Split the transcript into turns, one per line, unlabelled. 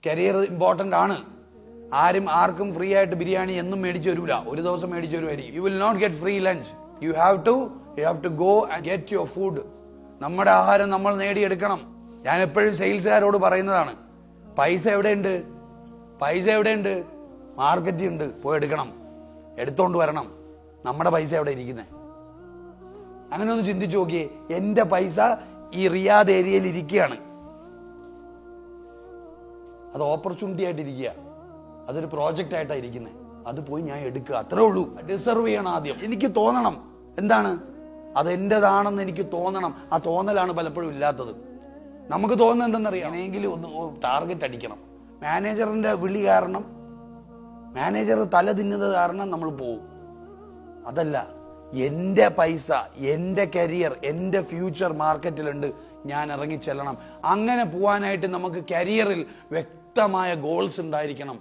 Career important ആണ്. ആർക്കും free ആയിട്ട് ബിരിയാണി എന്നും മേടിച്ചു വരൂല, ഒരു ദിവസം മേടിച്ചു വരുമായിരിക്കും. You will not get free lunch. You have to go and get your food. നമ്മുടെ ആഹാരം നമ്മൾ നേടിയെടുക്കണം. ഞാൻ എപ്പോഴും സെയിൽസുകാരോട് പറയുന്നതാണ്, പൈസ എവിടെയുണ്ട്? മാർക്കറ്റിൽ ഉണ്ട്, പോയി എടുക്കണം, എടുത്തോണ്ട് വരണം. നമ്മുടെ പൈസ എവിടെ ഇരിക്കുന്നത്? അങ്ങനെ ഒന്ന് ചിന്തിച്ചു നോക്കിയേ. എന്റെ പൈസ ഈ റിയാദ് ഏരിയയിൽ ഇരിക്കുകയാണ്. അത് ഓപ്പർച്യൂണിറ്റി ആയിട്ടിരിക്കുക, അതൊരു പ്രോജക്റ്റ് ആയിട്ടാണ് ഇരിക്കുന്നത്. അത് പോയി ഞാൻ എടുക്കുക, അത്രേ ഉള്ളൂ. ഡിസർവ് ചെയ്യണം ആദ്യം. എനിക്ക് തോന്നണം എന്താണ് അത് എന്റേതാണെന്ന് എനിക്ക് തോന്നണം. ആ തോന്നലാണ് പലപ്പോഴും ഇല്ലാത്തത്. നമുക്ക് തോന്നുന്നത് എന്തെന്നറിയാം, എങ്ങനെയെങ്കിലും ഒന്ന് ടാർഗറ്റ് അടിക്കണം. മാനേജറിന്റെ വിളി കാരണം, മാനേജർ തല തിന്നത് കാരണം നമ്മൾ പോവും. അതല്ല, എന്റെ പൈസ, എന്റെ കരിയർ, എന്റെ ഫ്യൂച്ചർ മാർക്കറ്റിലുണ്ട്, ഞാൻ ഇറങ്ങിച്ചെല്ലണം. അങ്ങനെ പോവാനായിട്ട് നമുക്ക് കരിയറിൽ വ്യക്തമായ ഗോൾസ് ഉണ്ടായിരിക്കണം.